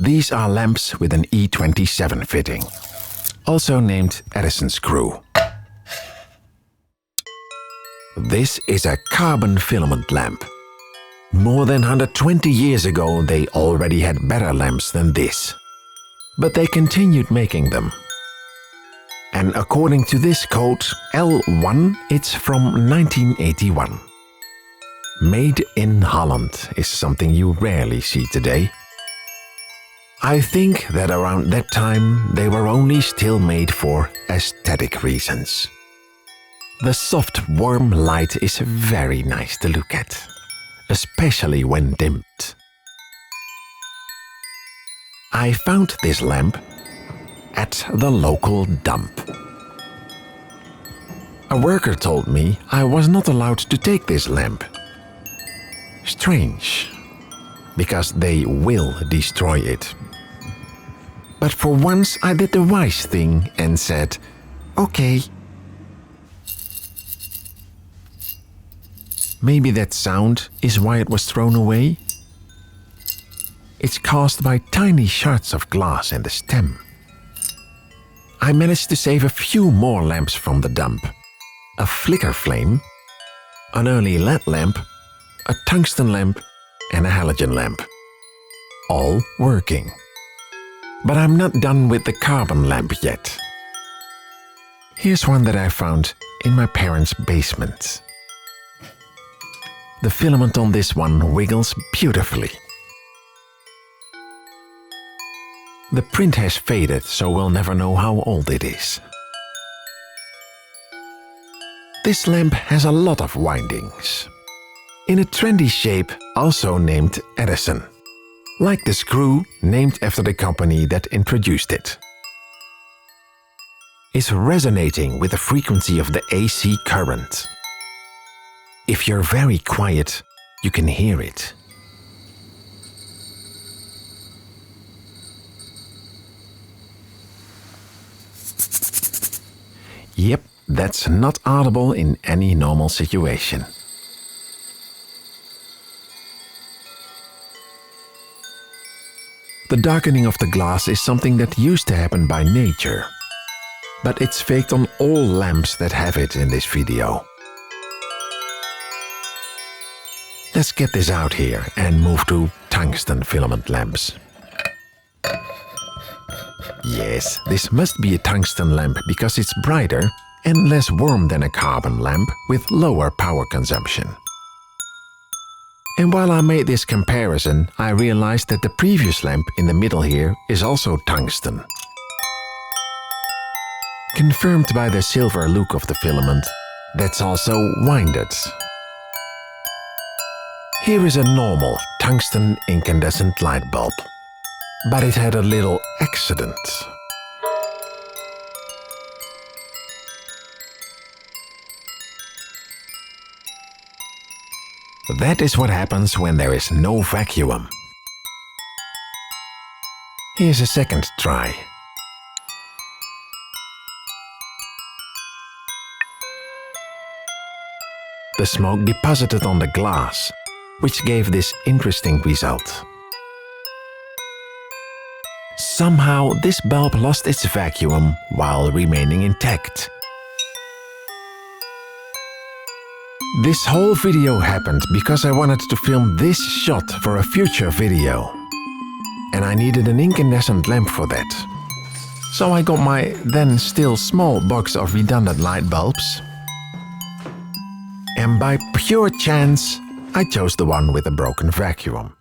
These are lamps with an E27 fitting, also named Edison Screw. This is a carbon filament lamp. More than 120 years ago they already had better lamps than this. But they continued making them. And according to this code L1, it's from 1981. Made in Holland is something you rarely see today. I think that around that time they were only still made for aesthetic reasons. The soft, warm light is very nice to look at, especially when dimmed. I found this lamp at the local dump. A worker told me I was not allowed to take this lamp. Strange, because they will destroy it. But for once I did the wise thing and said, okay. Maybe that sound is why it was thrown away? It's caused by tiny shards of glass in the stem. I managed to save a few more lamps from the dump. A flicker flame, an early LED lamp, a tungsten lamp and a halogen lamp. All working. But I'm not done with the carbon lamp yet. Here's one that I found in my parents' basement. The filament on this one wiggles beautifully. The print has faded, so we'll never know how old it is. This lamp has a lot of windings. In a trendy shape, also named Edison. Like the screw, named after the company that introduced it. It's resonating with the frequency of the AC current. If you're very quiet, you can hear it. Yep, that's not audible in any normal situation. The darkening of the glass is something that used to happen by nature. But it's faked on all lamps that have it in this video. Let's get this out here and move to tungsten filament lamps. Yes, this must be a tungsten lamp because it's brighter and less warm than a carbon lamp with lower power consumption. And while I made this comparison, I realized that the previous lamp in the middle here is also tungsten. Confirmed by the silver look of the filament, that's also winded. Here is a normal tungsten incandescent light bulb, but it had a little accident. That is what happens when there is no vacuum. Here's a second try. The smoke deposited on the glass, which gave this interesting result. Somehow this bulb lost its vacuum while remaining intact. This whole video happened because I wanted to film this shot for a future video. And I needed an incandescent lamp for that. So I got my then still small box of redundant light bulbs. And by pure chance, I chose the one with a broken vacuum.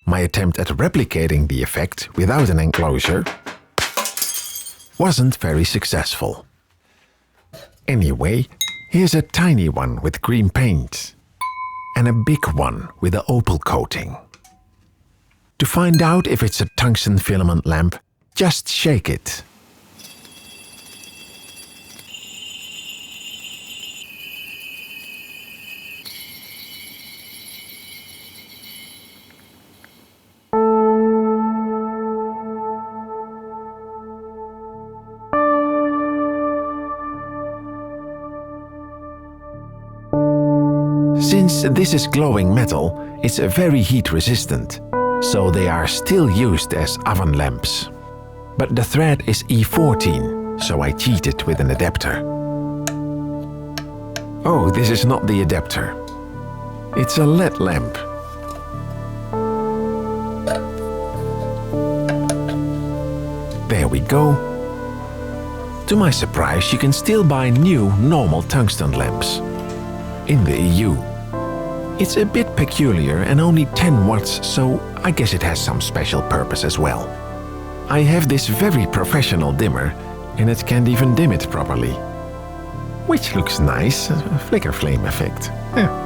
My attempt at replicating the effect without an enclosure wasn't very successful. Anyway, here's a tiny one with green paint and a big one with an opal coating. To find out if it's a tungsten filament lamp, just shake it. Since this is glowing metal, it's very heat resistant, so they are still used as oven lamps. But the thread is E14, so I cheated with an adapter. Oh, this is not the adapter. It's a LED lamp. There we go. To my surprise, you can still buy new normal tungsten lamps in the EU. It's a bit peculiar and only 10 watts, so I guess it has some special purpose as well. I have this very professional dimmer and it can't even dim it properly. Which looks nice, a flicker flame effect. Yeah.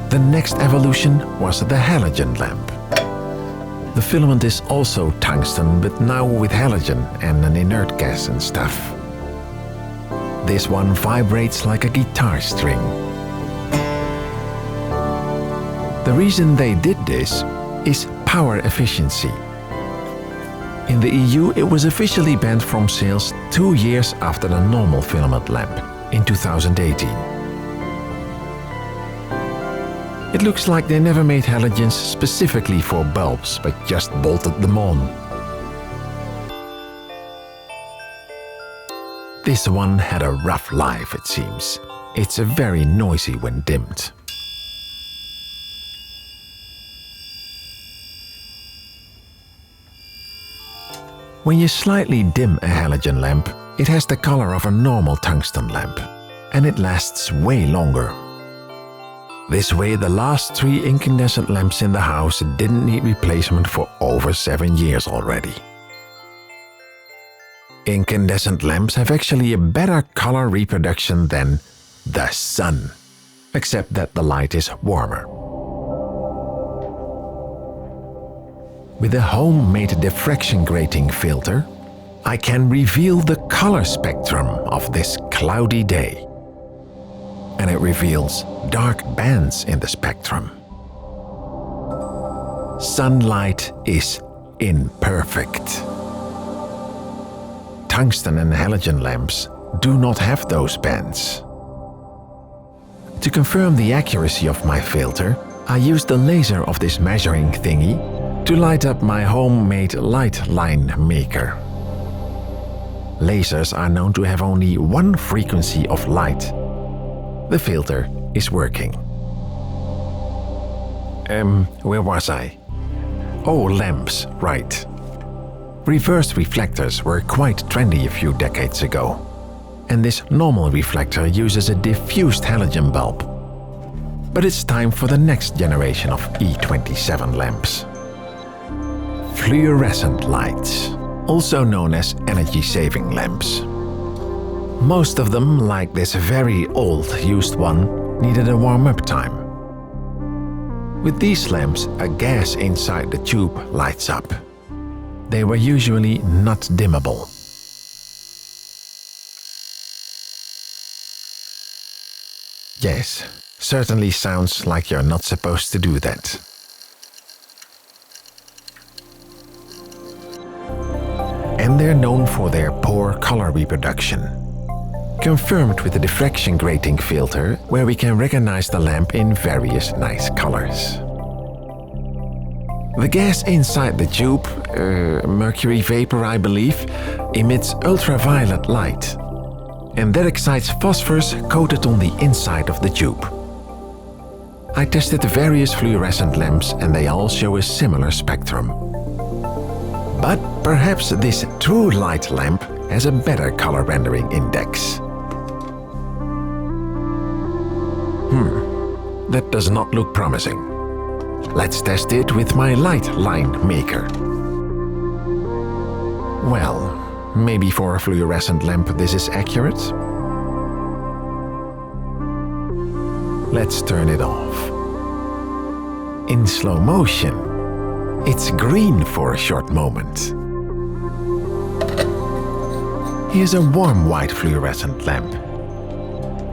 The next evolution was the halogen lamp. The filament is also tungsten, but now with halogen and an inert gas and stuff. This one vibrates like a guitar string. The reason they did this is power efficiency. In the EU, it was officially banned from sales 2 years after the normal filament lamp, in 2018. It looks like they never made halogens specifically for bulbs, but just bolted them on. This one had a rough life, it seems. It's very noisy when dimmed. When you slightly dim a halogen lamp, it has the color of a normal tungsten lamp, and it lasts way longer. This way, the last 3 incandescent lamps in the house didn't need replacement for over 7 years already. Incandescent lamps have actually a better color reproduction than the sun, except that the light is warmer. With a homemade diffraction grating filter, I can reveal the color spectrum of this cloudy day. And it reveals dark bands in the spectrum. Sunlight is imperfect. Tungsten and halogen lamps do not have those bands. To confirm the accuracy of my filter, I used the laser of this measuring thingy to light up my homemade light line maker. Lasers are known to have only one frequency of light. The filter is working. Where was I? Oh, lamps, right. Reversed reflectors were quite trendy a few decades ago. And this normal reflector uses a diffused halogen bulb. But it's time for the next generation of E27 lamps. Fluorescent lights, also known as energy-saving lamps. Most of them, like this very old used one, needed a warm-up time. With these lamps, a gas inside the tube lights up. They were usually not dimmable. Yes, certainly sounds like you're not supposed to do that. And they're known for their poor color reproduction. Confirmed with the diffraction grating filter, where we can recognize the lamp in various nice colors. The gas inside the tube, mercury vapor I believe, emits ultraviolet light. And that excites phosphors coated on the inside of the tube. I tested various fluorescent lamps and they all show a similar spectrum. But perhaps this true light lamp has a better color rendering index. That does not look promising. Let's test it with my light line maker. Well, maybe for a fluorescent lamp this is accurate. Let's turn it off. In slow motion, it's green for a short moment. Here's a warm white fluorescent lamp,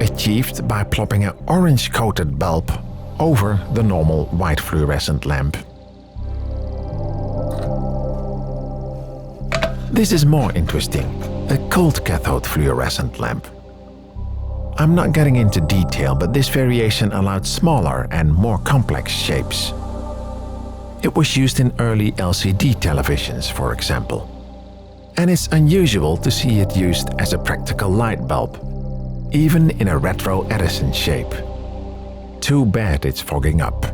achieved by plopping an orange-coated bulb over the normal white fluorescent lamp. This is more interesting, a cold cathode fluorescent lamp. I'm not getting into detail, but this variation allowed smaller and more complex shapes. It was used in early LCD televisions, for example. And it's unusual to see it used as a practical light bulb, even in a retro Edison shape. Too bad it's fogging up.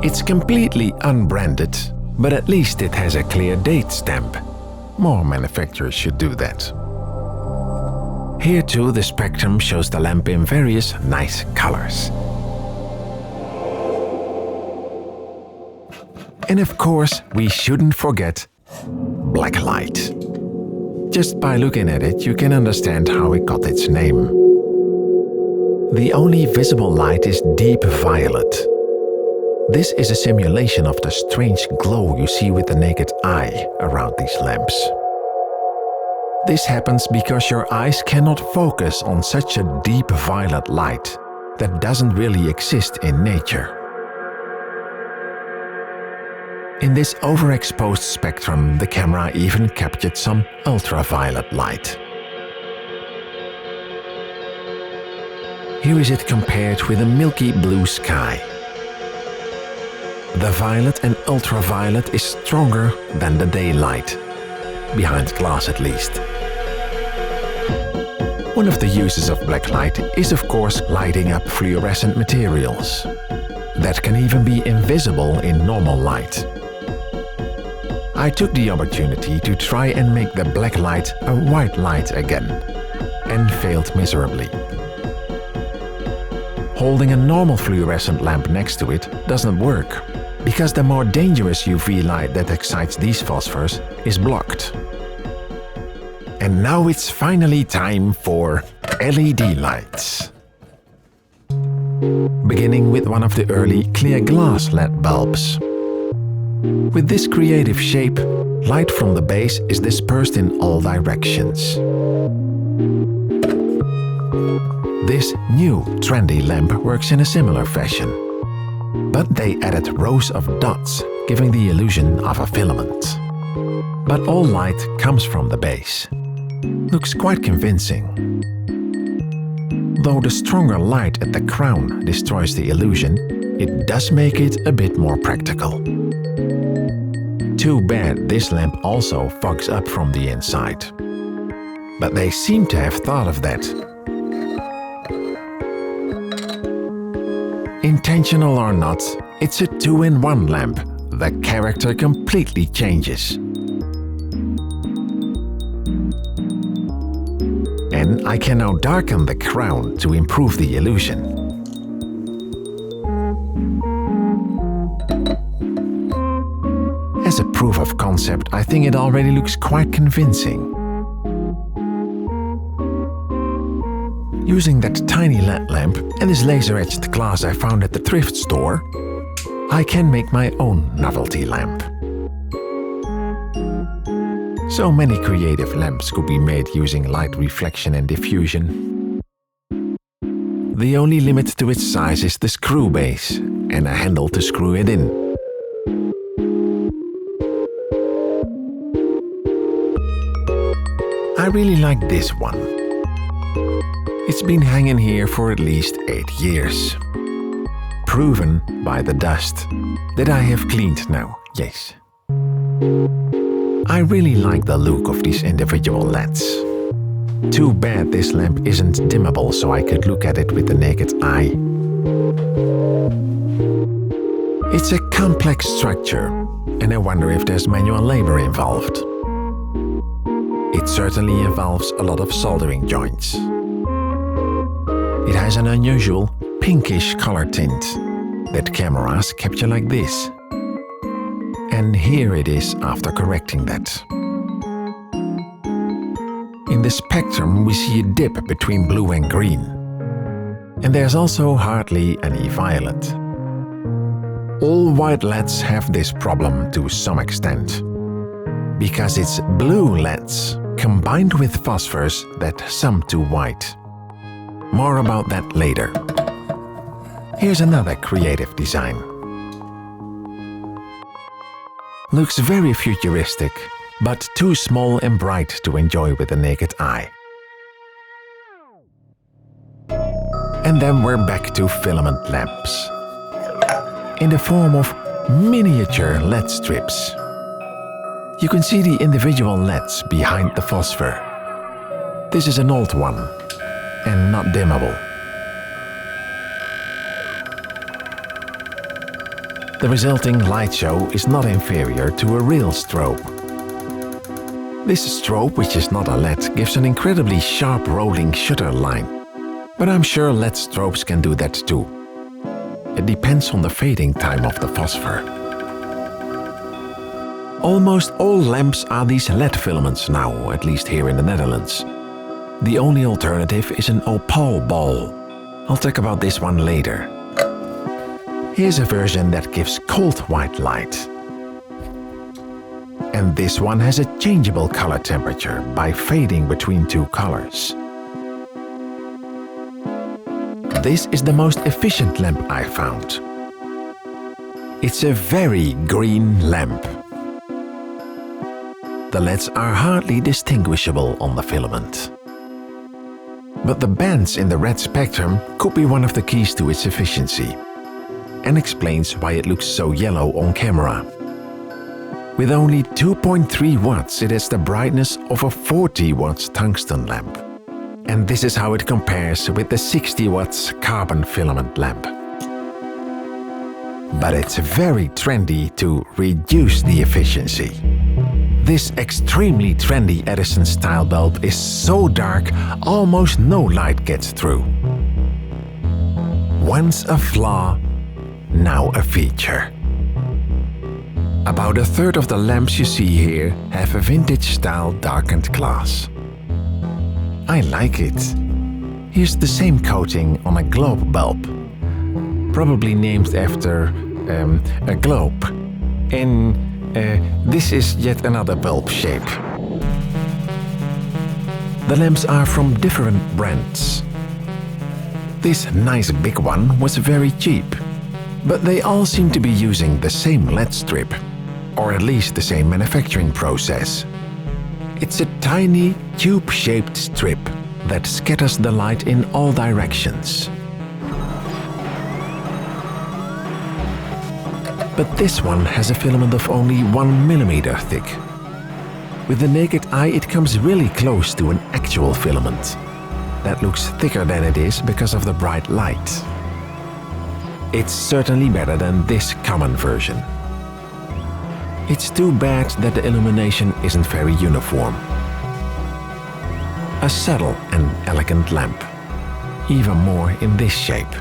It's completely unbranded, but at least it has a clear date stamp. More manufacturers should do that. Here too, the spectrum shows the lamp in various nice colors. And of course, we shouldn't forget blacklight. Just by looking at it, you can understand how it got its name. The only visible light is deep violet. This is a simulation of the strange glow you see with the naked eye around these lamps. This happens because your eyes cannot focus on such a deep violet light that doesn't really exist in nature. In this overexposed spectrum, the camera even captured some ultraviolet light. Here is it compared with a milky blue sky. The violet and ultraviolet is stronger than the daylight, behind glass at least. One of the uses of blacklight is of course lighting up fluorescent materials that can even be invisible in normal light. I took the opportunity to try and make the black light a white light again, and failed miserably. Holding a normal fluorescent lamp next to it doesn't work, because the more dangerous UV light that excites these phosphors is blocked. And now it's finally time for LED lights. Beginning with one of the early clear glass LED bulbs. With this creative shape, light from the base is dispersed in all directions. This new trendy lamp works in a similar fashion, but they added rows of dots, giving the illusion of a filament. But all light comes from the base. Looks quite convincing. Though the stronger light at the crown destroys the illusion, it does make it a bit more practical. Too bad this lamp also fogs up from the inside. But they seem to have thought of that. Intentional or not, it's a 2-in-1 lamp. The character completely changes. And I can now darken the crown to improve the illusion. As a proof of concept, I think it already looks quite convincing. Using that tiny LED lamp and this laser-etched glass I found at the thrift store, I can make my own novelty lamp. So many creative lamps could be made using light reflection and diffusion. The only limit to its size is the screw base and a handle to screw it in. I really like this one. It's been hanging here for at least 8 years. Proven by the dust that I have cleaned now, yes. I really like the look of these individual LEDs. Too bad this lamp isn't dimmable so I could look at it with the naked eye. It's a complex structure, and I wonder if there's manual labor involved. It certainly involves a lot of soldering joints. It has an unusual pinkish color tint that cameras capture like this. And here it is after correcting that. In the spectrum we see a dip between blue and green. And there's also hardly any violet. All white LEDs have this problem to some extent, because it's blue LEDs combined with phosphors that sum to white. More about that later. Here's another creative design. Looks very futuristic, but too small and bright to enjoy with the naked eye. And then we're back to filament lamps. In the form of miniature LED strips. You can see the individual LEDs behind the phosphor. This is an old one and not dimmable. The resulting light show is not inferior to a real strobe. This strobe, which is not a LED, gives an incredibly sharp rolling shutter line. But I'm sure LED strobes can do that too. It depends on the fading time of the phosphor. Almost all lamps are these LED filaments now, at least here in the Netherlands. The only alternative is an opal ball. I'll talk about this one later. Here's a version that gives cold white light. And this one has a changeable color temperature by fading between two colors. This is the most efficient lamp I found. It's a very green lamp. The LEDs are hardly distinguishable on the filament. But the bands in the red spectrum could be one of the keys to its efficiency, and explains why it looks so yellow on camera. With only 2.3 watts, it has the brightness of a 40 watts tungsten lamp. And this is how it compares with the 60 watts carbon filament lamp. But it's very trendy to reduce the efficiency. This extremely trendy Edison style bulb is so dark, almost no light gets through. Once a flaw, now a feature. About a third of the lamps you see here have a vintage style darkened glass. I like it. Here's the same coating on a globe bulb, probably named after a globe. And this is yet another bulb shape. The lamps are from different brands. This nice big one was very cheap, but they all seem to be using the same LED strip, or at least the same manufacturing process. It's a tiny, tube-shaped strip that scatters the light in all directions. But this one has a filament of only 1 millimeter thick. With the naked eye, it comes really close to an actual filament. That looks thicker than it is because of the bright light. It's certainly better than this common version. It's too bad that the illumination isn't very uniform. A subtle and elegant lamp, even more in this shape.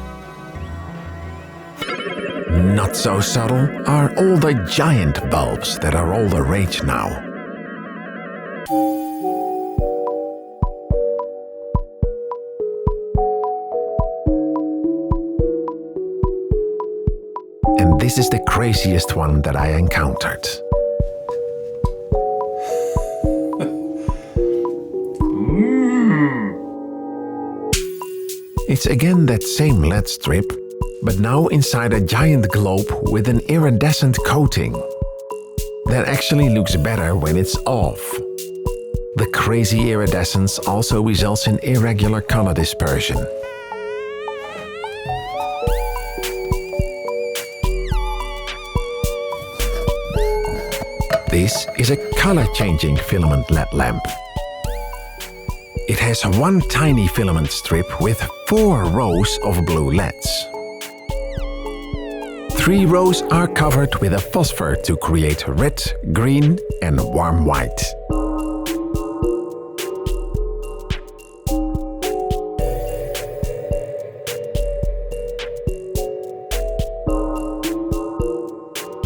Not so subtle are all the giant bulbs that are all the rage now. And this is the craziest one that I encountered. It's again that same LED strip, but now inside a giant globe with an iridescent coating. That actually looks better when it's off. The crazy iridescence also results in irregular color dispersion. This is a color-changing filament LED lamp. It has one tiny filament strip with 4 rows of blue LEDs. 3 rows are covered with a phosphor to create red, green and warm white.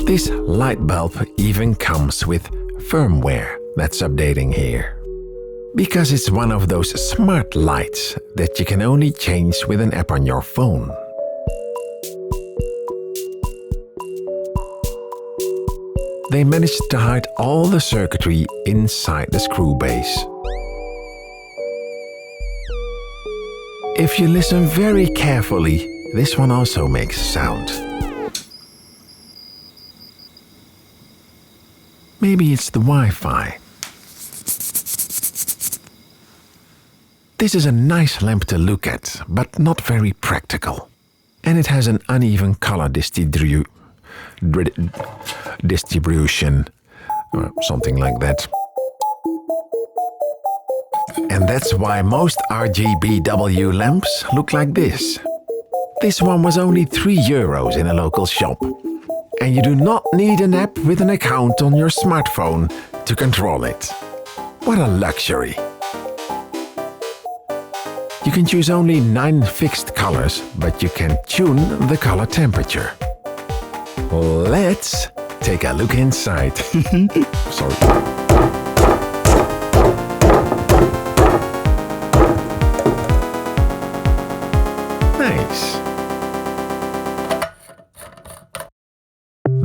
This light bulb even comes with firmware that's updating here. Because it's one of those smart lights that you can only change with an app on your phone. They managed to hide all the circuitry inside the screw base. If you listen very carefully, this one also makes sound. Maybe it's the Wi-Fi. This is a nice lamp to look at, but not very practical. And it has an uneven color distribution, or something like that. And that's why most RGBW lamps look like this. This one was only €3 in a local shop. And you do not need an app with an account on your smartphone to control it. What a luxury! You can choose only 9 fixed colors, but you can tune the color temperature. Let's take a look inside. Sorry. Nice.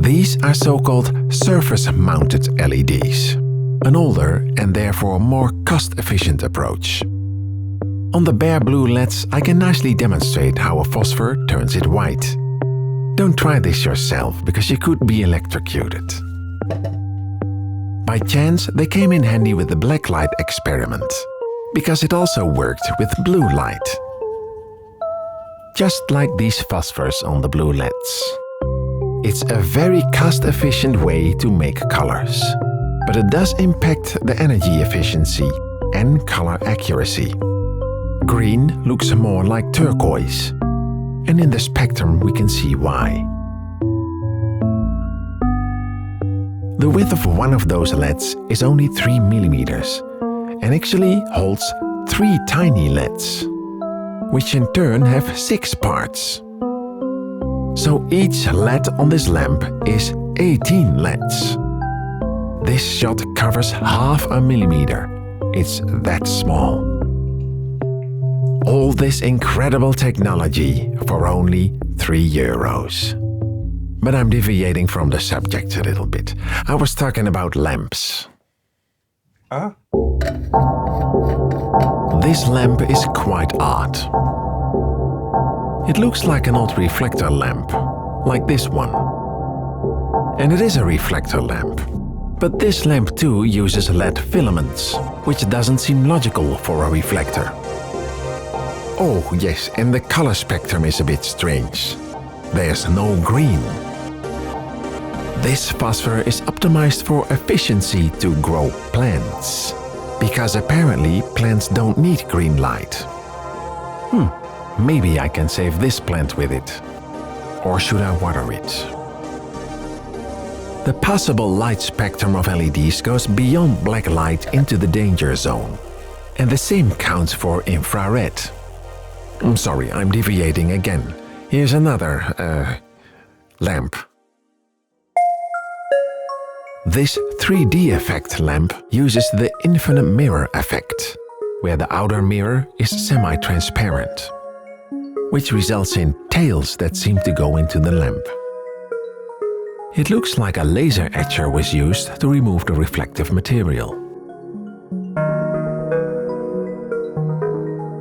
These are so-called surface-mounted LEDs, an older and therefore more cost-efficient approach. On the bare blue LEDs, I can nicely demonstrate how a phosphor turns it white. Don't try this yourself, because you could be electrocuted. By chance, they came in handy with the blacklight experiment, because it also worked with blue light. Just like these phosphors on the blue LEDs. It's a very cost-efficient way to make colors, but it does impact the energy efficiency and color accuracy. Green looks more like turquoise, and in the spectrum we can see why. The width of one of those LEDs is only 3 millimeters, and actually holds 3 tiny LEDs, which in turn have 6 parts. So each LED on this lamp is 18 LEDs. This shot covers half a millimeter. It's that small. All this incredible technology for only €3. But I'm deviating from the subject a little bit. I was talking about lamps. This lamp is quite odd. It looks like an old reflector lamp, like this one. And it is a reflector lamp. But this lamp too uses LED filaments, which doesn't seem logical for a reflector. Oh yes, and the color spectrum is a bit strange. There's no green. This phosphor is optimized for efficiency to grow plants, because apparently plants don't need green light. Maybe I can save this plant with it. Or should I water it? The possible light spectrum of LEDs goes beyond black light into the danger zone. And the same counts for infrared. I'm sorry, I'm deviating again. Here's another, lamp. This 3D effect lamp uses the infinite mirror effect, where the outer mirror is semi-transparent, which results in tails that seem to go into the lamp. It looks like a laser etcher was used to remove the reflective material.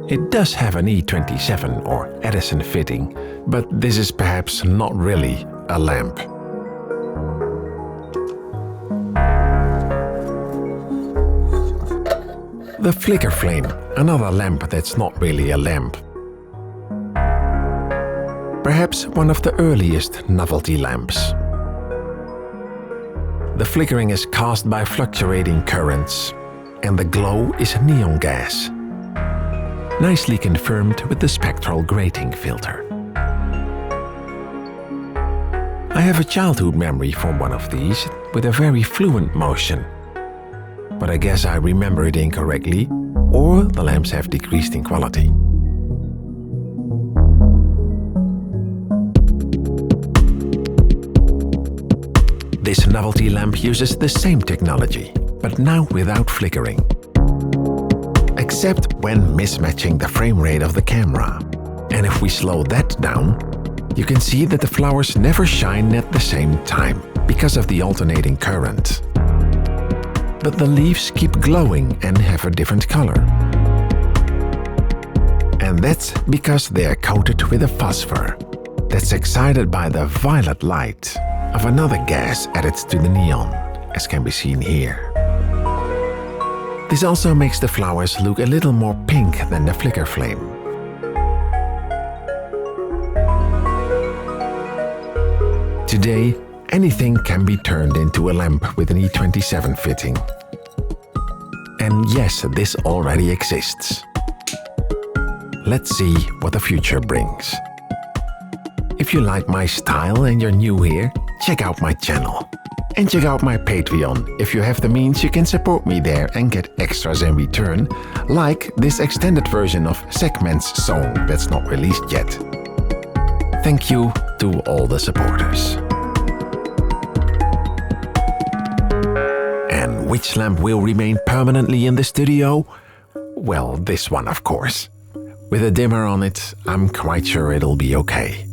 It does have an E27 or Edison fitting, but this is perhaps not really a lamp. The flicker flame, another lamp that's not really a lamp. Perhaps one of the earliest novelty lamps. The flickering is caused by fluctuating currents, and the glow is neon gas. Nicely confirmed with the spectral grating filter. I have a childhood memory from one of these with a very fluent motion. But I guess I remember it incorrectly, or the lamps have decreased in quality. This novelty lamp uses the same technology, but now without flickering. Except when mismatching the frame rate of the camera. And if we slow that down, you can see that the flowers never shine at the same time because of the alternating current. But the leaves keep glowing and have a different color. And that's because they are coated with a phosphor that's excited by the violet light of another gas added to the neon, as can be seen here. This also makes the flowers look a little more pink than the flicker flame. Today, anything can be turned into a lamp with an E27 fitting. And yes, this already exists. Let's see what the future brings. If you like my style and you're new here, check out my channel. And check out my Patreon. If you have the means, you can support me there and get extras in return, like this extended version of Segment's song that's not released yet. Thank you to all the supporters. And which lamp will remain permanently in the studio? Well, this one, of course. With a dimmer on it, I'm quite sure it'll be okay.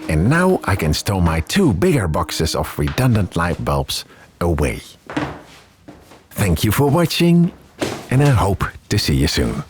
And now I can stow my 2 bigger boxes of redundant light bulbs away. Thank you for watching, and I hope to see you soon.